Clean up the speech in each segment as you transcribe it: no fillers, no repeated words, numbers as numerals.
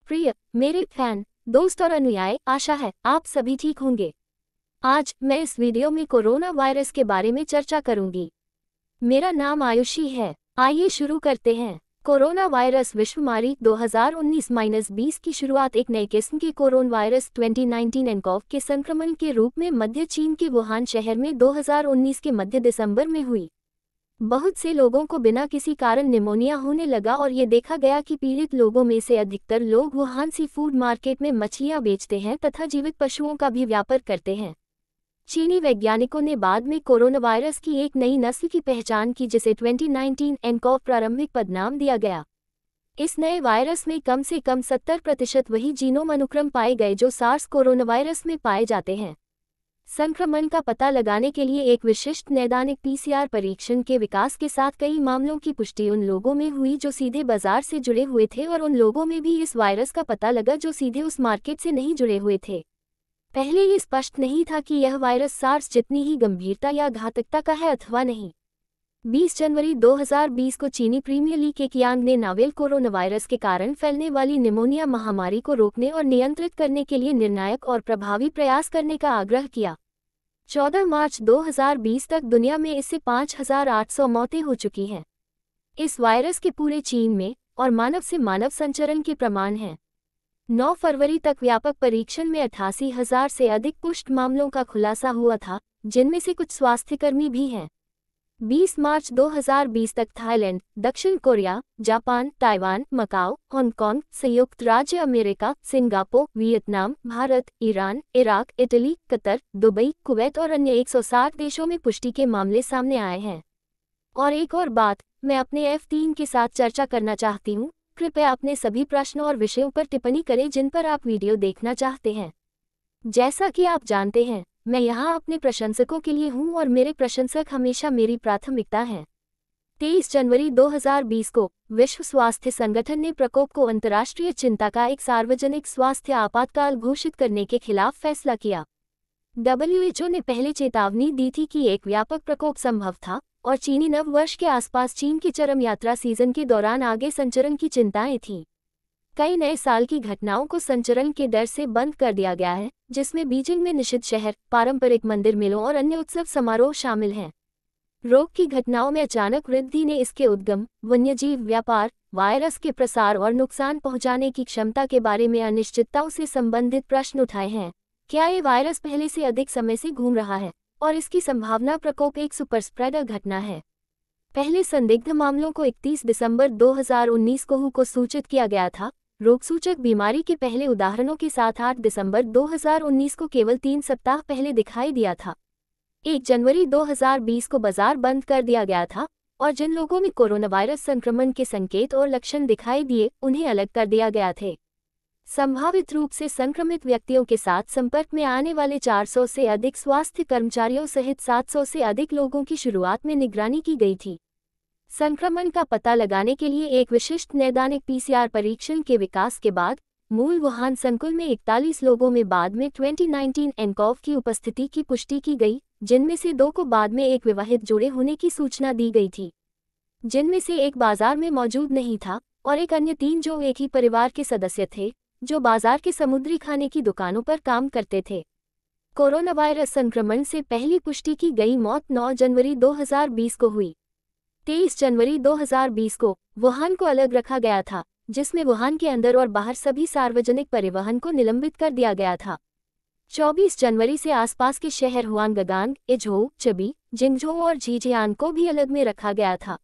प्रिय मेरे फैन दोस्त और अनुयायी, आशा है आप सभी ठीक होंगे। आज मैं इस वीडियो में कोरोना वायरस के बारे में चर्चा करूंगी। मेरा नाम आयुषी है। आइए शुरू करते हैं। कोरोना वायरस विश्व महामारी 2019-20 की शुरुआत एक नए किस्म के कोरोना वायरस 2019 एनकॉव के संक्रमण के रूप में मध्य चीन के वुहान शहर में 2019 के मध्य दिसंबर में हुई। बहुत से लोगों को बिना किसी कारण निमोनिया होने लगा और ये देखा गया कि पीड़ित लोगों में से अधिकतर लोग वुहान सी फूड मार्केट में मछलियां बेचते हैं तथा जीवित पशुओं का भी व्यापार करते हैं। चीनी वैज्ञानिकों ने बाद में कोरोना वायरस की एक नई नस्ल की पहचान की जिसे 2019 एनकॉव प्रारंभिक पदनाम दिया गया। इस नए वायरस में कम से कम 70% वही जीनोम अनुक्रम पाए गए जो सार्स कोरोना वायरस में पाए जाते हैं। संक्रमण का पता लगाने के लिए एक विशिष्ट नैदानिक पीसीआर परीक्षण के विकास के साथ कई मामलों की पुष्टि उन लोगों में हुई जो सीधे बाजार से जुड़े हुए थे और उन लोगों में भी इस वायरस का पता लगा जो सीधे उस मार्केट से नहीं जुड़े हुए थे। पहले ये स्पष्ट नहीं था कि यह वायरस सार्स जितनी ही गंभीरता या घातकता का है अथवा नहीं। 20 जनवरी 2020 को चीनी प्रीमियर लीग के कियांग ने नोवेल कोरोना वायरस के कारण फैलने वाली निमोनिया महामारी को रोकने और नियंत्रित करने के लिए निर्णायक और प्रभावी प्रयास करने का आग्रह किया। 14 मार्च 2020 तक दुनिया में इससे 5,800 मौतें हो चुकी हैं। इस वायरस के पूरे चीन में और मानव से मानव संचरण के प्रमाण हैं। 9 फरवरी तक व्यापक परीक्षण में 88,000 से अधिक पुष्ट मामलों का खुलासा हुआ था, जिनमें से कुछ स्वास्थ्यकर्मी भी हैं। 20 मार्च 2020 तक थाईलैंड, दक्षिण Korea, Japan, Taiwan, Macao, Hong Kong, संयुक्त राज्य America, Singapore, Vietnam, Bharat, Iran, Iraq, Italy, Qatar, Dubai, Kuwait और अन्य 160 देशों में पुष्टि के मामले सामने आए हैं। और एक और बात मैं अपने F3 के साथ चर्चा करना चाहती हूँ। कृपया अपने सभी प्रश्नों और विषयों पर टिप्पणी करें जिन पर आप वीडियो देखना चाहते हैं। जैसा कि आप जानते हैं, मैं यहाँ अपने प्रशंसकों के लिए हूँ और मेरे प्रशंसक हमेशा मेरी प्राथमिकता हैं। 23 जनवरी 2020 को विश्व स्वास्थ्य संगठन ने प्रकोप को अंतर्राष्ट्रीय चिंता का एक सार्वजनिक स्वास्थ्य आपातकाल घोषित करने के खिलाफ फैसला किया। WHO ने पहले चेतावनी दी थी कि एक व्यापक प्रकोप संभव था और चीनी नव वर्ष के आसपास चीन की चरम यात्रा सीजन के दौरान आगे संचरण की चिंताएं थीं। कई नए साल की घटनाओं को संचरण के डर से बंद कर दिया गया है, जिसमें बीजिंग में निषिद्ध शहर, पारंपरिक मंदिर मेलों और अन्य उत्सव समारोह शामिल हैं। रोग की घटनाओं में अचानक वृद्धि ने इसके उद्गम, वन्यजीव व्यापार, वायरस के प्रसार और नुकसान पहुंचाने की क्षमता के बारे में अनिश्चितताओं से संबंधित प्रश्न उठाए हैं। क्या ये वायरस पहले से अधिक समय से घूम रहा है और इसकी संभावना प्रकोप एक सुपर स्प्रेडर घटना है? पहले संदिग्ध मामलों को 31 दिसंबर 2019 को सूचित किया गया था। रोगसूचक बीमारी के पहले उदाहरणों के साथ 8 दिसंबर 2019 को केवल 3 सप्ताह पहले दिखाई दिया था। 1 जनवरी 2020 को बाजार बंद कर दिया गया था और जिन लोगों में कोरोना वायरस संक्रमण के संकेत और लक्षण दिखाई दिए उन्हें अलग कर दिया गया थे। संभावित रूप से संक्रमित व्यक्तियों के साथ संपर्क में आने वाले 400 से अधिक स्वास्थ्य कर्मचारियों सहित 700 से अधिक लोगों की शुरुआत में निगरानी की गई थी। संक्रमण का पता लगाने के लिए एक विशिष्ट नैदानिक पीसीआर परीक्षण के विकास के बाद मूल वुहान संकुल में 41 लोगों में बाद में 2019 एनकॉव की उपस्थिति की पुष्टि की गई, जिनमें से 2 को बाद में एक विवाहित जोड़े होने की सूचना दी गई थी, जिनमें से एक बाजार में मौजूद नहीं था और एक अन्य 3 जो एक ही परिवार के सदस्य थे, जो बाजार के समुद्री खाने की दुकानों पर काम करते थे। कोरोना वायरस संक्रमण से पहली पुष्टि की गई मौत 9 जनवरी 2020 को हुई। 23 जनवरी 2020 को वुहान को अलग रखा गया था, जिसमें वुहान के अंदर और बाहर सभी सार्वजनिक परिवहन को निलंबित कर दिया गया था। 24 जनवरी से आसपास के शहर हुआंगगांग, इझो, चबी, जिंगझो और झीजियान को भी अलग में रखा गया था।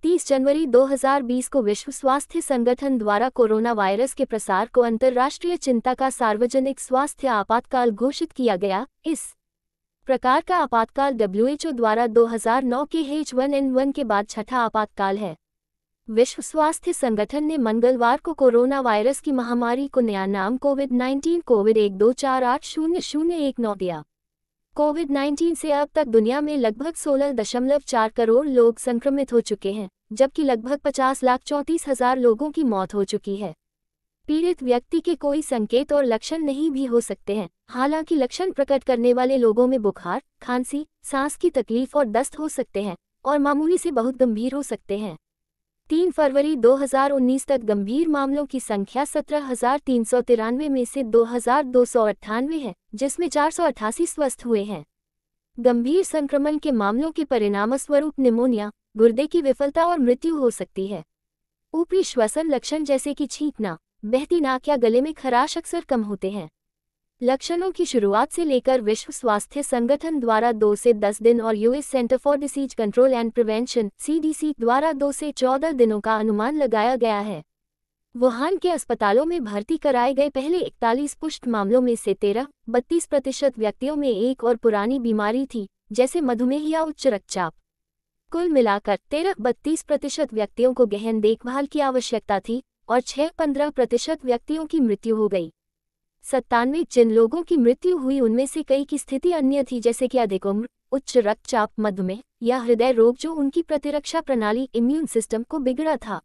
30 जनवरी 2020 को विश्व स्वास्थ्य संगठन द्वारा कोरोना वायरस के प्रसार को अंतर्राष्ट्रीय चिंता का सार्वजनिक स्वास्थ्य आपातकाल घोषित किया गया। इस प्रकार का आपातकाल WHO द्वारा 2009 के H1N1 के बाद छठा आपातकाल है। विश्व स्वास्थ्य संगठन ने मंगलवार को कोरोना वायरस की महामारी को नया नाम कोविड-19 COVID-1248019 दिया। कोविड-19 से अब तक दुनिया में लगभग 16.4 करोड़ लोग संक्रमित हो चुके हैं, जबकि लगभग 50,34,000 लोगों की मौत हो चुकी है। पीड़ित व्यक्ति के कोई संकेत और लक्षण नहीं भी हो सकते हैं, हालांकि लक्षण प्रकट करने वाले लोगों में बुखार, खांसी, सांस की तकलीफ और दस्त हो सकते हैं और मामूली से बहुत गंभीर हो सकते हैं। 3 फरवरी 2019 तक गंभीर मामलों की संख्या 17,393 में से 2,298 है, जिसमें 488 स्वस्थ हुए हैं। गंभीर संक्रमण के मामलों के परिणामस्वरूप निमोनिया, गुर्दे की विफलता और मृत्यु हो सकती है। ऊपरी श्वसन लक्षण जैसे कि छींकना, बहती नाक या गले में खराश अक्सर कम होते हैं। लक्षणों की शुरुआत से लेकर विश्व स्वास्थ्य संगठन द्वारा 2 से 10 दिन और US centre for disease control and prevention (CDC) द्वारा 2 से 14 दिनों का अनुमान लगाया गया है। वुहान के अस्पतालों में भर्ती कराए गए पहले 41 पुष्ट मामलों में से 32% व्यक्तियों में एक और पुरानी बीमारी थी, जैसे मधुमेह या उच्च रक्तचाप। कुल मिलाकर 32% व्यक्तियों को गहन देखभाल की आवश्यकता थी और 15% व्यक्तियों की मृत्यु हो गई। 97 जिन लोगों की मृत्यु हुई उनमें से कई की स्थिति अन्य थी, जैसे कि अधिक उम्र, उच्च रक्तचाप, मधुमेह या हृदय रोग, जो उनकी प्रतिरक्षा प्रणाली इम्यून सिस्टम को बिगड़ा था।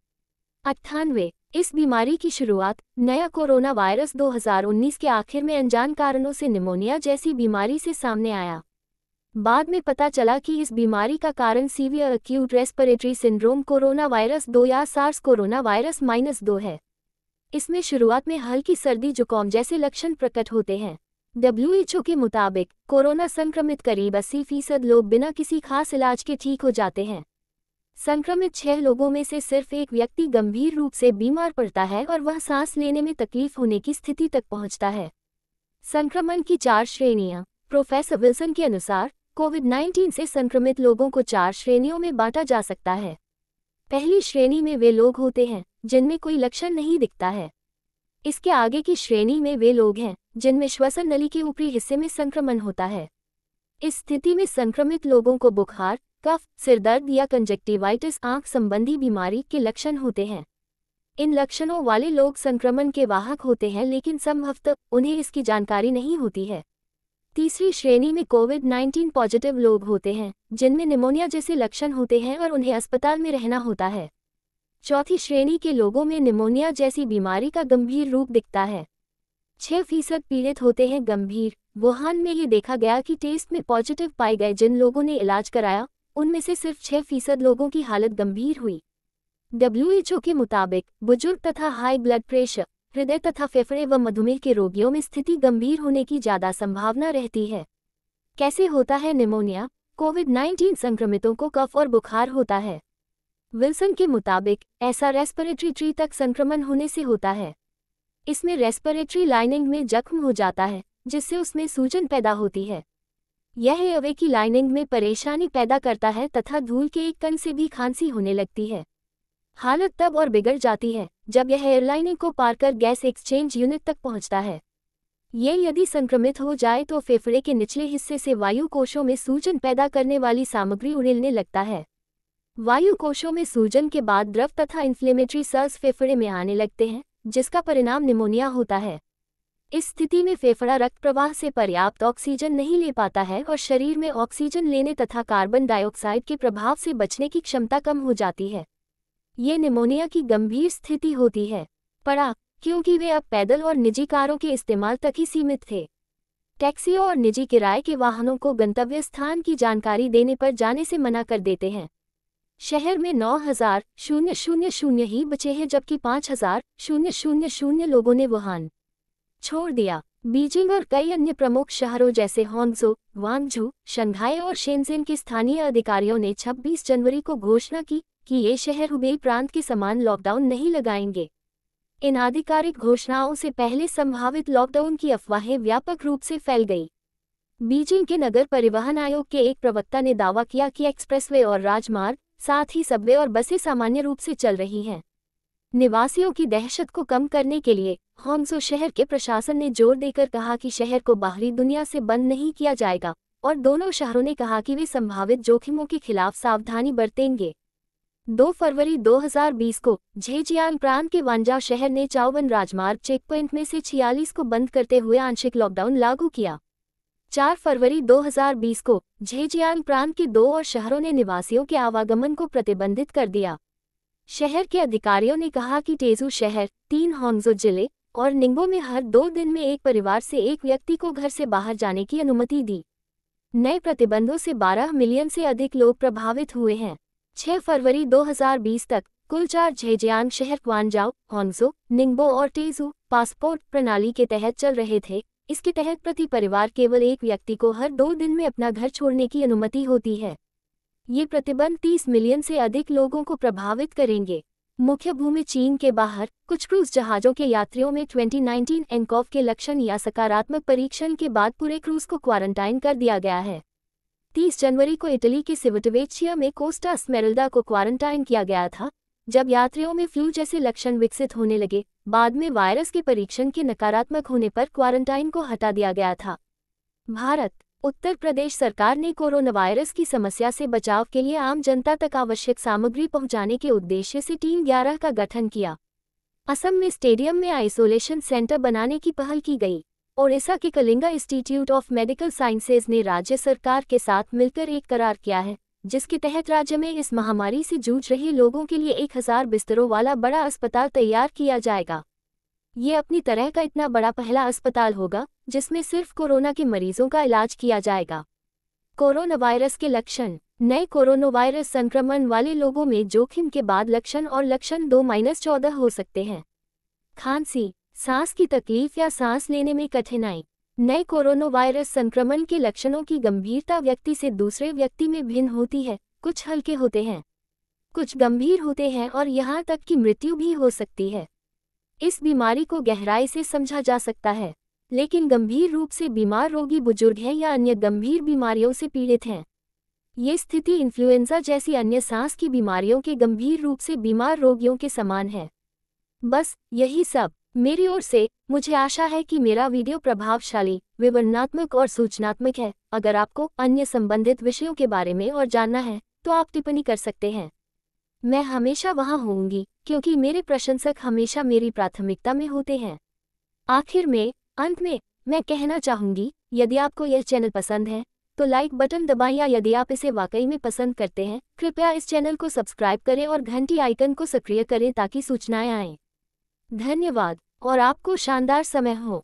98 इस बीमारी की शुरुआत नया कोरोना वायरस 2019 के आखिर में अनजान कारणों से निमोनिया जैसी बीमारी से सामने आया। बाद में पता चला कि इस बीमारी का कारण severe acute respiratory syndrome corona virus 2 या सार्स कोरोना वायरस -2 है। इसमें शुरुआत में हल्की सर्दी जुकाम जैसे लक्षण प्रकट होते हैं। WHO के मुताबिक कोरोना संक्रमित करीब 80% लोग बिना किसी खास इलाज के ठीक हो जाते हैं। संक्रमित 6 लोगों में से सिर्फ एक व्यक्ति गंभीर रूप से बीमार पड़ता है और वह सांस लेने में तकलीफ होने की स्थिति तक पहुंचता है। संक्रमण की 4 श्रेणियां। प्रोफेसर विल्सन के अनुसार कोविड-19 से संक्रमित लोगों को 4 श्रेणियों में बांटा जा सकता है। पहली श्रेणी में वे लोग होते हैं जिनमें कोई लक्षण नहीं दिखता है। इसके आगे की श्रेणी में वे लोग हैं जिनमें श्वसन नली के ऊपरी हिस्से में संक्रमण होता है। इस स्थिति में संक्रमित लोगों को बुखार, कफ, सिरदर्द या कंजक्टिवाइटिस आंख संबंधी बीमारी के लक्षण होते हैं। इन लक्षणों वाले लोग संक्रमण के वाहक होते हैं, लेकिन संभवतः उन्हें इसकी जानकारी नहीं होती है। तीसरी श्रेणी में कोविड-19 पॉजिटिव लोग होते हैं जिनमें निमोनिया जैसे लक्षण होते हैं और उन्हें अस्पताल में रहना होता है। चौथी श्रेणी के लोगों में निमोनिया जैसी बीमारी का गंभीर रूप दिखता है। 6% पीड़ित होते हैं गंभीर। वुहान में ये देखा गया कि टेस्ट में पॉजिटिव पाए गए जिन लोगों ने इलाज कराया उनमें से सिर्फ 6% लोगों की हालत गंभीर हुई। WHO के मुताबिक बुजुर्ग तथा हाई ब्लड प्रेशर, हृदय तथा फेफड़े व मधुमेह के रोगियों में स्थिति गंभीर होने की ज़्यादा संभावना रहती है। कैसे होता है निमोनिया? कोविड-19 संक्रमितों को कफ और बुखार होता है। विल्सन के मुताबिक ऐसा रेस्पिरेटरी ट्री तक संक्रमण होने से होता है। इसमें रेस्पिरेटरी लाइनिंग में जख्म हो जाता है जिससे उसमें सूजन पैदा होती है। यह एयरवे की लाइनिंग में परेशानी पैदा करता है तथा धूल के एक कण से भी खांसी होने लगती है। हालत तब और बिगड़ जाती है जब यह एयरलाइनिंग को पार कर गैस एक्सचेंज यूनिट तक पहुंचता है। यदि संक्रमित हो जाए तो फेफड़े के निचले हिस्से से वायु कोशों में सूजन पैदा करने वाली सामग्री उड़ने लगता है। वायु कोशों में सूजन के बाद द्रव तथा इन्फ्लेमेटरी सेल्स फेफड़े में आने लगते हैं, जिसका परिणाम निमोनिया होता है। इस स्थिति में फेफड़ा रक्त प्रवाह से पर्याप्त ऑक्सीजन नहीं ले पाता है और शरीर में ऑक्सीजन लेने तथा कार्बन डाइऑक्साइड के प्रभाव से बचने की क्षमता कम हो जाती है। ये निमोनिया की गंभीर स्थिति होती है। पड़ा, क्योंकि वे अब पैदल और निजी कारों के इस्तेमाल तक ही सीमित थे। टैक्सियों और निजी किराए के वाहनों को गंतव्य स्थान की जानकारी देने पर जाने से मना कर देते हैं। शहर में 9,000 ही बचे हैं, जबकि 5,000 लोगों ने वुहान छोड़ दिया। बीजिंग और कई अन्य प्रमुख शहरों जैसे होंगझो, ग्वांगझू, शंघाई और शेनज़ेन के स्थानीय अधिकारियों ने 26 जनवरी को घोषणा की कि ये शहर हुबेई प्रांत के समान लॉकडाउन नहीं लगाएंगे। इन आधिकारिक घोषणाओं से पहले संभावित लॉकडाउन की अफवाहें व्यापक रूप से फैल गई। बीजिंग के नगर परिवहन आयोग के एक प्रवक्ता ने दावा किया कि एक्सप्रेसवे और राजमार्ग, साथ ही सबवे और बसें सामान्य रूप से चल रही हैं। निवासियों की दहशत को कम करने के लिए होंगझो शहर के प्रशासन ने जोर देकर कहा कि शहर को बाहरी दुनिया से बंद नहीं किया जाएगा, और दोनों शहरों ने कहा कि वे संभावित जोखिमों के खिलाफ सावधानी बरतेंगे। 2 फरवरी 2020 को झेजियांग प्रांत के वांजाओ शहर ने चाओवन राजमार्ग चेकपॉइंट में से 46 को बंद करते हुए आंशिक लॉकडाउन लागू किया। 4 फरवरी 2020 को झेजियांग प्रांत के 2 और शहरों ने निवासियों के आवागमन को प्रतिबंधित कर दिया। शहर के अधिकारियों ने कहा कि टेजू शहर, 3 होंगझो जिले और निंगबो में हर 2 दिन में एक परिवार से एक व्यक्ति को घर से बाहर जाने की अनुमति दी। नए प्रतिबंधों से 12 मिलियन से अधिक लोग प्रभावित हुए हैं। 6 फरवरी 2020 तक कुल 4 झेजियांग शहर क्वांजाओ, होंगजो, निंगबो और टेजू पासपोर्ट प्रणाली के तहत चल रहे थे। इसके तहत प्रति परिवार केवल एक व्यक्ति को हर 2 दिन में अपना घर छोड़ने की अनुमति होती है। ये प्रतिबंध 30 मिलियन से अधिक लोगों को प्रभावित करेंगे। मुख्य भूमि चीन के बाहर कुछ क्रूज जहाज़ों के यात्रियों में 2019 एनकॉव के लक्षण या सकारात्मक परीक्षण के बाद पूरे क्रूज को क्वारंटाइन कर दिया गया है। 30 जनवरी को इटली के सिविटवेचिया में कोस्टा स्मेरल्डा को क्वारंटाइन किया गया था, जब यात्रियों में फ्लू जैसे लक्षण विकसित होने लगे। बाद में वायरस के परीक्षण के नकारात्मक होने पर क्वारंटाइन को हटा दिया गया था। भारत उत्तर प्रदेश सरकार ने कोरोना वायरस की समस्या से बचाव के लिए आम जनता तक आवश्यक सामग्री पहुंचाने के उद्देश्य से टीम 11 का गठन किया। असम में स्टेडियम में आइसोलेशन सेंटर बनाने की पहल की गई। ओडिशा के Kalinga institute of medical sciences ने राज्य सरकार के साथ मिलकर एक करार किया है, जिसके तहत राज्य में इस महामारी से जूझ रहे लोगों के लिए 1000 बिस्तरों वाला बड़ा अस्पताल तैयार किया जाएगा। ये अपनी तरह का इतना बड़ा पहला अस्पताल होगा जिसमें सिर्फ कोरोना के मरीजों का इलाज किया जाएगा। कोरोना वायरस के लक्षण। नए कोरोना वायरस संक्रमण वाले लोगों में जोखिम के बाद लक्षण और लक्षण 2-14 हो सकते हैं। खांसी, सांस की तकलीफ या सांस लेने में कठिनाई। नए कोरोना वायरस संक्रमण के लक्षणों की गंभीरता व्यक्ति से दूसरे व्यक्ति में भिन्न होती है। कुछ हल्के होते हैं, कुछ गंभीर होते हैं और यहाँ तक कि मृत्यु भी हो सकती है। इस बीमारी को गहराई से समझा जा सकता है, लेकिन गंभीर रूप से बीमार रोगी बुजुर्ग हैं या अन्य गंभीर बीमारियों से पीड़ित हैं। ये स्थिति इन्फ्लुएंजा जैसी अन्य सांस की बीमारियों के गंभीर रूप से बीमार रोगियों के समान है। बस यही सब मेरी ओर से। मुझे आशा है कि मेरा वीडियो प्रभावशाली, विवरणात्मक और सूचनात्मक है। अगर आपको अन्य संबंधित विषयों के बारे में और जानना है तो आप टिप्पणी कर सकते हैं। मैं हमेशा वहां होऊंगी, क्योंकि मेरे प्रशंसक हमेशा मेरी प्राथमिकता में होते हैं। आखिर में, अंत में, मैं कहना चाहूंगी, यदि आपको यह चैनल पसंद है तो लाइक बटन दबाएं, या यदि आप इसे वाकई में पसंद करते हैं कृपया इस चैनल को सब्सक्राइब करें और घंटी आइकन को सक्रिय करें ताकि सूचनाएं आएं। धन्यवाद और आपको शानदार समय हो।